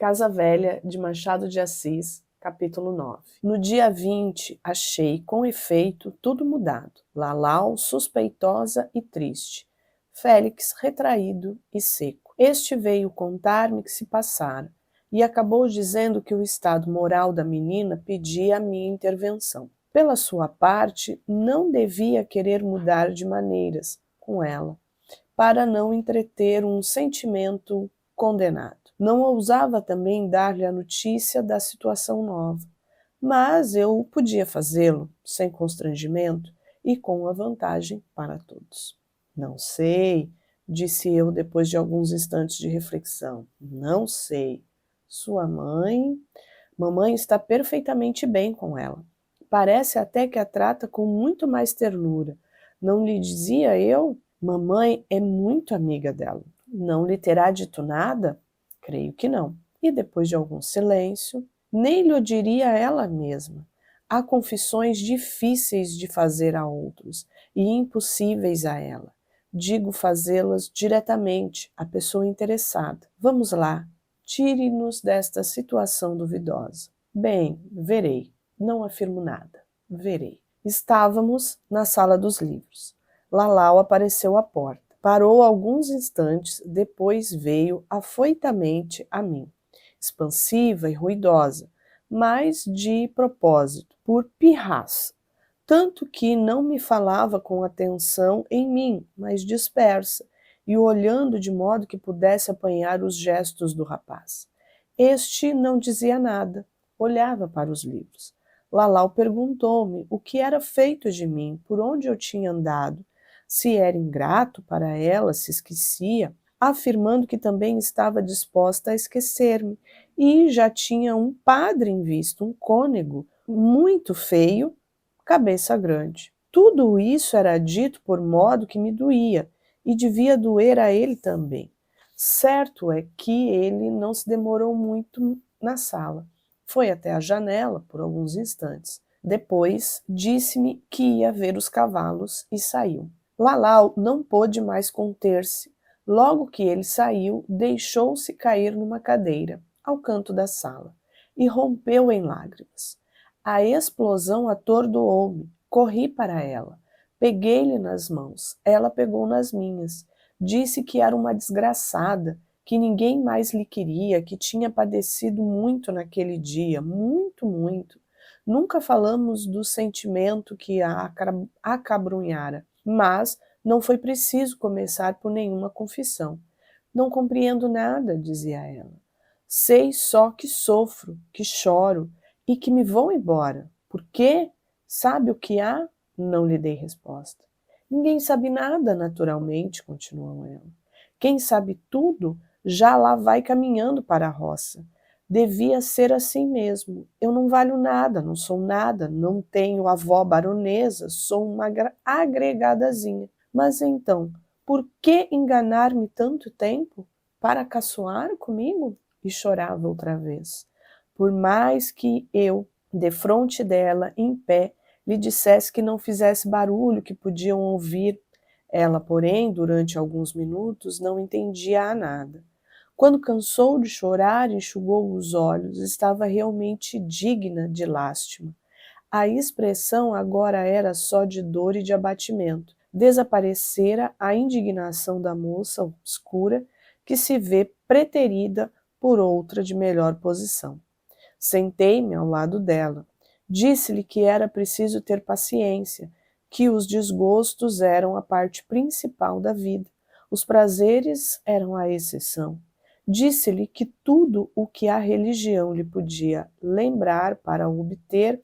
Casa Velha, de Machado de Assis, capítulo 9. No dia 20, achei, com efeito, tudo mudado. Lalau, suspeitosa e triste. Félix, retraído e seco. Este veio contar-me que se passara, e acabou dizendo que o estado moral da menina pedia a minha intervenção. Pela sua parte, não devia querer mudar de maneiras com ela, para não entreter um sentimento condenado. Não ousava também dar-lhe a notícia da situação nova, mas eu podia fazê-lo sem constrangimento e com a vantagem para todos. Não sei, disse eu depois de alguns instantes de reflexão. Não sei. Sua mãe? Mamãe está perfeitamente bem com ela. Parece até que a trata com muito mais ternura. Não lhe dizia eu? Mamãe é muito amiga dela. Não lhe terá dito nada? Creio que não. E depois de algum silêncio, nem lhe diria ela mesma. Há confissões difíceis de fazer a outros e impossíveis a ela. Digo fazê-las diretamente à pessoa interessada. Vamos lá, tire-nos desta situação duvidosa. Bem, verei. Não afirmo nada. Verei. Estávamos na sala dos livros. Lalau apareceu à porta. Parou alguns instantes, depois veio afoitamente a mim, expansiva e ruidosa, mas de propósito, por pirraça, tanto que não me falava com atenção em mim, mas dispersa, e olhando de modo que pudesse apanhar os gestos do rapaz. Este não dizia nada, olhava para os livros. Lalau perguntou-me o que era feito de mim, por onde eu tinha andado, se era ingrato para ela, se esquecia, afirmando que também estava disposta a esquecer-me, e já tinha um padre em vista, um cônego, muito feio, cabeça grande. Tudo isso era dito por modo que me doía, e devia doer a ele também. Certo é que ele não se demorou muito na sala. Foi até a janela por alguns instantes. Depois disse-me que ia ver os cavalos e saiu. Lalau não pôde mais conter-se. Logo que ele saiu, deixou-se cair numa cadeira, ao canto da sala, e rompeu em lágrimas. A explosão atordoou-me. Corri para ela. Peguei-lhe nas mãos. Ela pegou nas minhas. Disse que era uma desgraçada, que ninguém mais lhe queria, que tinha padecido muito naquele dia, muito, muito. Nunca falamos do sentimento que a acabrunhara, mas não foi preciso começar por nenhuma confissão. Não compreendo nada, dizia ela. Sei só que sofro, que choro e que me vou embora. Por quê? Sabe o que há? Não lhe dei resposta. Ninguém sabe nada, naturalmente, continuou ela. Quem sabe tudo já lá vai caminhando para a roça. Devia ser assim mesmo. Eu não valho nada, não sou nada, não tenho avó baronesa, sou uma agregadazinha. Mas então, por que enganar-me tanto tempo? Para caçoar comigo? E chorava outra vez. Por mais que eu, defronte dela, em pé, lhe dissesse que não fizesse barulho, que podiam ouvir. Ela, porém, durante alguns minutos, não entendia nada. Quando cansou de chorar, enxugou os olhos, estava realmente digna de lástima. A expressão agora era só de dor e de abatimento. Desaparecera a indignação da moça obscura, que se vê preterida por outra de melhor posição. Sentei-me ao lado dela. Disse-lhe que era preciso ter paciência, que os desgostos eram a parte principal da vida, os prazeres eram a exceção. Disse-lhe que tudo o que a religião lhe podia lembrar para obter,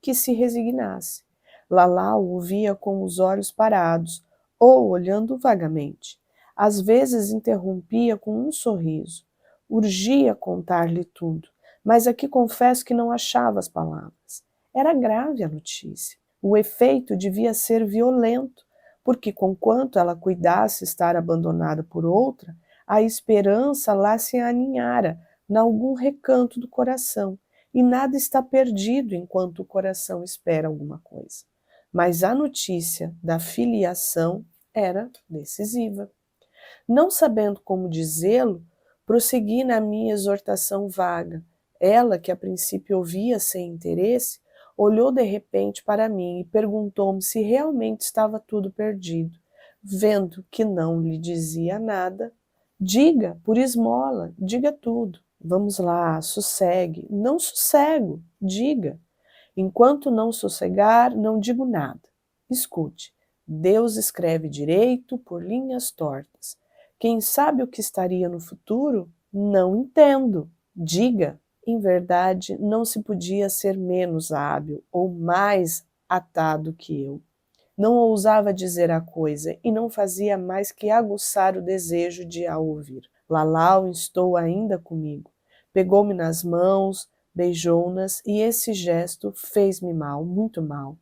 que se resignasse. Lalau ouvia com os olhos parados, ou olhando vagamente. Às vezes interrompia com um sorriso. Urgia contar-lhe tudo, mas aqui confesso que não achava as palavras. Era grave a notícia. O efeito devia ser violento, porque conquanto ela cuidasse estar abandonada por outra, a esperança lá se aninhara, nalgum recanto do coração, e nada está perdido enquanto o coração espera alguma coisa. Mas a notícia da filiação era decisiva. Não sabendo como dizê-lo, Prossegui na minha exortação vaga. Ela, que a princípio ouvia sem interesse, olhou de repente para mim e perguntou-me se realmente estava tudo perdido. Vendo que não lhe dizia nada, diga, por esmola, diga tudo. Vamos lá, sossegue. Não sossego, diga. Enquanto não sossegar, não digo nada. Escute, Deus escreve direito por linhas tortas. Quem sabe o que estaria no futuro? Não entendo. Diga. Em verdade, não se podia ser menos hábil ou mais atado que eu. Não ousava dizer a coisa e não fazia mais que aguçar o desejo de a ouvir. Lalau instou ainda comigo. Pegou-me nas mãos, beijou-nas e esse gesto fez-me mal, muito mal.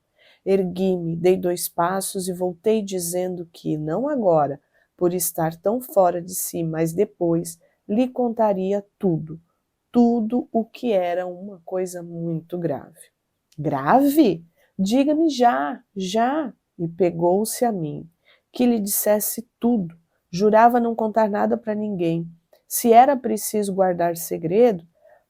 Ergui-me, dei 2 passos e voltei dizendo que, não agora, por estar tão fora de si, mas depois, lhe contaria tudo, tudo o que era uma coisa muito grave. Grave? Diga-me já, já! E pegou-se a mim, que lhe dissesse tudo. Jurava não contar nada para ninguém. Se era preciso guardar segredo,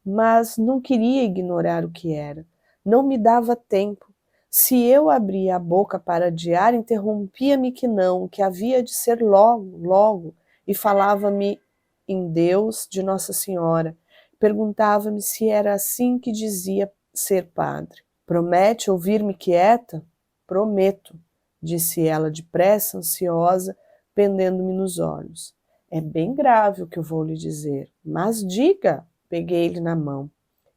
mas não queria ignorar o que era. Não me dava tempo. Se eu abria a boca para adiar, interrompia-me que havia de ser logo, logo, e falava-me em Deus de Nossa Senhora. Perguntava-me se era assim que dizia ser padre. Promete ouvir-me quieta? Prometo, disse ela depressa, ansiosa, pendendo-me nos olhos. É bem grave o que eu vou lhe dizer, mas diga! Peguei-lhe na mão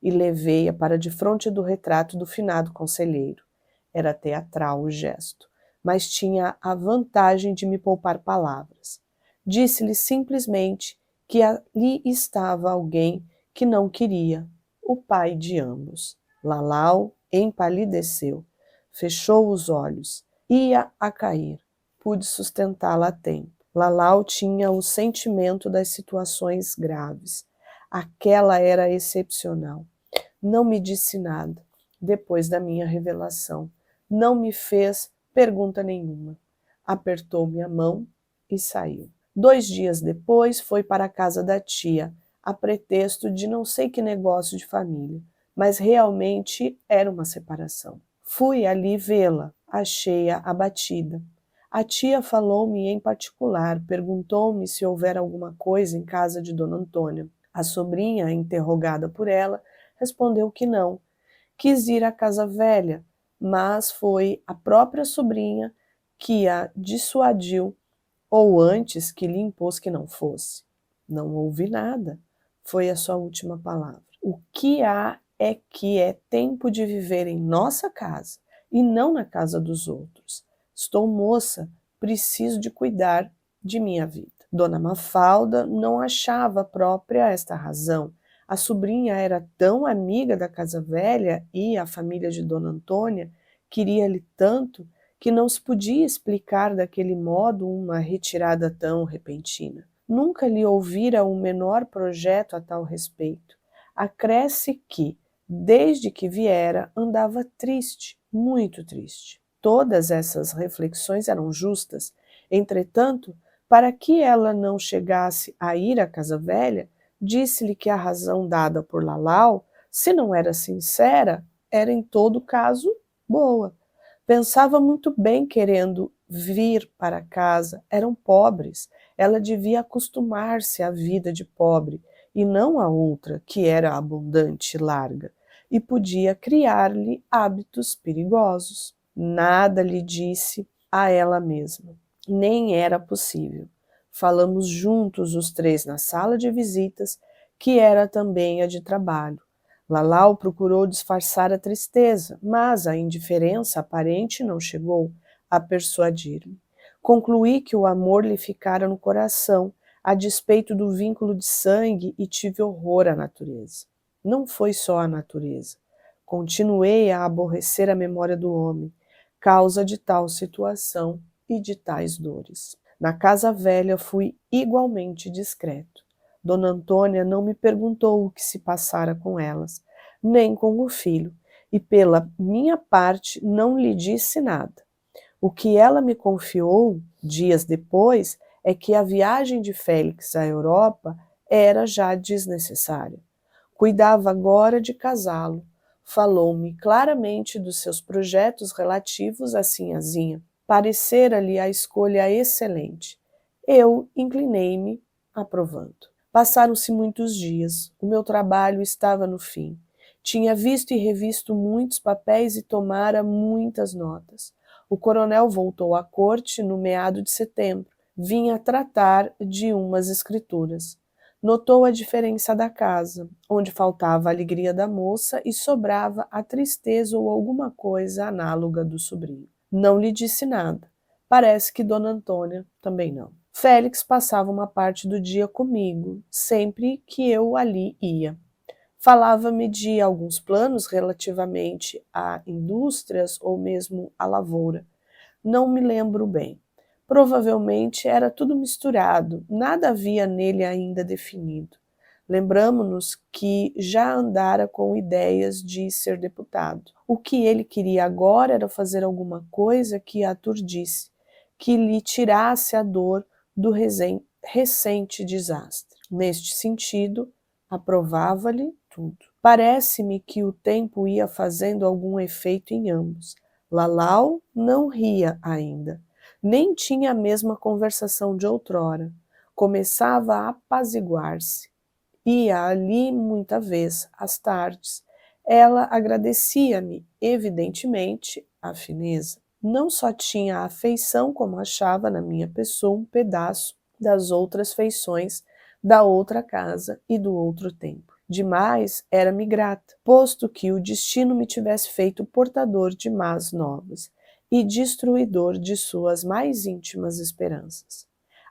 e levei-a para defronte do retrato do finado conselheiro. Era teatral o gesto, mas tinha a vantagem de me poupar palavras. Disse-lhe simplesmente que ali estava alguém que não queria, o pai de ambos. Lalau empalideceu, fechou os olhos, ia a cair. Pude sustentá-la a tempo. Lalau tinha o sentimento das situações graves. Aquela era excepcional. Não me disse nada depois da minha revelação. Não me fez pergunta nenhuma. Apertou-me a mão e saiu. 2 dias depois foi para a casa da tia, a pretexto de não sei que negócio de família, mas realmente era uma separação. Fui ali vê-la, achei-a abatida. A tia falou-me em particular, perguntou-me se houver alguma coisa em casa de Dona Antônia. A sobrinha, interrogada por ela, respondeu que não. Quis ir à casa velha, mas foi a própria sobrinha que a dissuadiu, ou antes que lhe impôs que não fosse. Não ouvi nada, foi a sua última palavra. O que há é que é tempo de viver em nossa casa e não na casa dos outros. Estou moça, preciso de cuidar de minha vida. Dona Mafalda não achava própria esta razão. A sobrinha era tão amiga da casa velha e a família de Dona Antônia queria-lhe tanto que não se podia explicar daquele modo uma retirada tão repentina. Nunca lhe ouvira o menor projeto a tal respeito. Acresce que, desde que viera, andava triste, muito triste. Todas essas reflexões eram justas. Entretanto, para que ela não chegasse a ir à casa velha, disse-lhe que a razão dada por Lalau, se não era sincera, era em todo caso boa. Pensava muito bem querendo vir para casa, eram pobres, ela devia acostumar-se à vida de pobre e não à outra, que era abundante e larga, e podia criar-lhe hábitos perigosos. Nada lhe disse a ela mesma, nem era possível. Falamos juntos os 3 na sala de visitas, que era também a de trabalho. Lalau procurou disfarçar a tristeza, mas a indiferença aparente não chegou a persuadir-me. Concluí que o amor lhe ficara no coração, a despeito do vínculo de sangue, e tive horror à natureza. Não foi só a natureza. Continuei a aborrecer a memória do homem, causa de tal situação e de tais dores. Na casa velha fui igualmente discreto. Dona Antônia não me perguntou o que se passara com elas, nem com o filho, e pela minha parte não lhe disse nada. O que ela me confiou, dias depois, é que a viagem de Félix à Europa era já desnecessária. Cuidava agora de casá-lo. Falou-me claramente dos seus projetos relativos à sinhazinha. Parecera-lhe a escolha excelente. Eu inclinei-me, aprovando. Passaram-se muitos dias. O meu trabalho estava no fim. Tinha visto e revisto muitos papéis e tomara muitas notas. O coronel voltou à corte no meado de setembro. Vinha tratar de umas escrituras. Notou a diferença da casa, onde faltava a alegria da moça e sobrava a tristeza ou alguma coisa análoga do sobrinho. Não lhe disse nada. Parece que Dona Antônia também não. Félix passava uma parte do dia comigo, sempre que eu ali ia. Falava-me de alguns planos relativamente a indústrias ou mesmo à lavoura. Não me lembro bem. Provavelmente era tudo misturado, nada havia nele ainda definido. Lembramo-nos que já andara com ideias de ser deputado. O que ele queria agora era fazer alguma coisa que a aturdisse, que lhe tirasse a dor do recente desastre. Neste sentido, aprovava-lhe tudo. Parece-me que o tempo ia fazendo algum efeito em ambos. Lalau não ria ainda, nem tinha a mesma conversação de outrora. Começava a apaziguar-se. Ia ali muita vez, às tardes. Ela agradecia-me, evidentemente, a fineza. Não só tinha a afeição, como achava na minha pessoa um pedaço das outras feições da outra casa e do outro tempo. Demais era-me grata, posto que o destino me tivesse feito portador de más novas e destruidor de suas mais íntimas esperanças.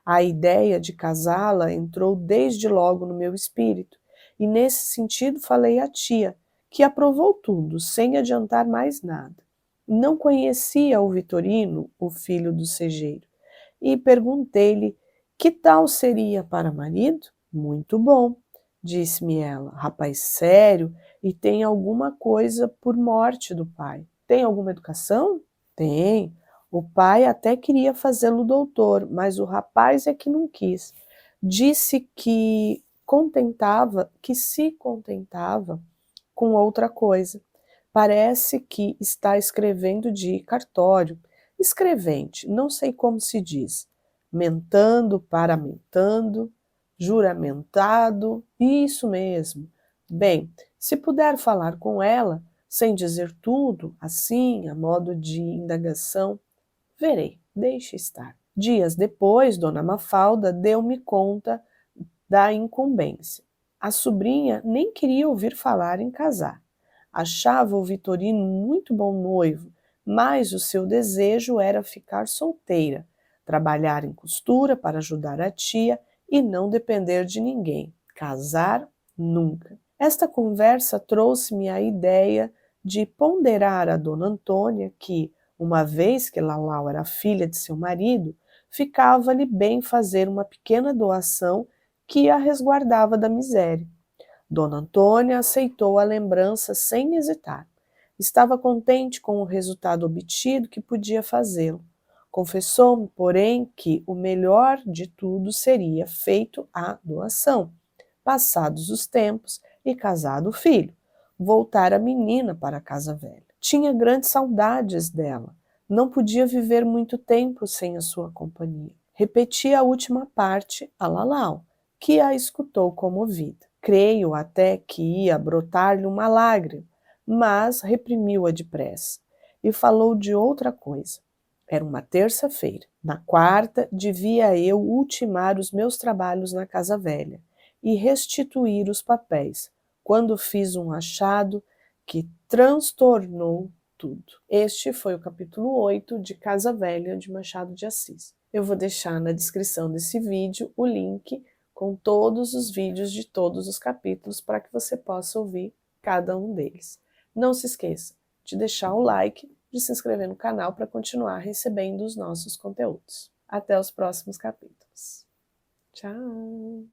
A ideia de casá-la entrou desde logo no meu espírito, e nesse sentido falei à tia, que aprovou tudo, sem adiantar mais nada. Não conhecia o Vitorino, o filho do segeiro, e perguntei-lhe que tal seria para marido. Muito bom, disse-me ela, rapaz sério e tem alguma coisa por morte do pai. Tem alguma educação? Tem. O pai até queria fazê-lo doutor, mas o rapaz é que não quis. Disse que se contentava com outra coisa. Parece que está escrevendo de cartório. Escrevente, não sei como se diz. Mentando, paramentando, juramentado, isso mesmo. Bem, se puder falar com ela, sem dizer tudo, assim, a modo de indagação, verei, deixe estar. Dias depois, Dona Mafalda deu-me conta da incumbência. A sobrinha nem queria ouvir falar em casar. Achava o Vitorino muito bom noivo, mas o seu desejo era ficar solteira, trabalhar em costura para ajudar a tia e não depender de ninguém. Casar, nunca. Esta conversa trouxe-me a ideia de ponderar a Dona Antônia que, uma vez que Lalau era filha de seu marido, ficava-lhe bem fazer uma pequena doação que a resguardava da miséria. Dona Antônia aceitou a lembrança sem hesitar. Estava contente com o resultado obtido que podia fazê-lo. Confessou-me, porém, que o melhor de tudo seria feito a doação. Passados os tempos e casado o filho, voltar a menina para a casa velha. Tinha grandes saudades dela. Não podia viver muito tempo sem a sua companhia. Repetia a última parte a Lalau, que a escutou comovida. Creio até que ia brotar-lhe uma lágrima, mas reprimiu-a depressa e falou de outra coisa. Era uma terça-feira. Na quarta, devia eu ultimar os meus trabalhos na casa velha e restituir os papéis, quando fiz um achado que transtornou tudo. Este foi o capítulo 8 de Casa Velha, de Machado de Assis. Eu vou deixar na descrição desse vídeo o link com todos os vídeos de todos os capítulos para que você possa ouvir cada um deles. Não se esqueça de deixar o like, de se inscrever no canal para continuar recebendo os nossos conteúdos. Até os próximos capítulos. Tchau!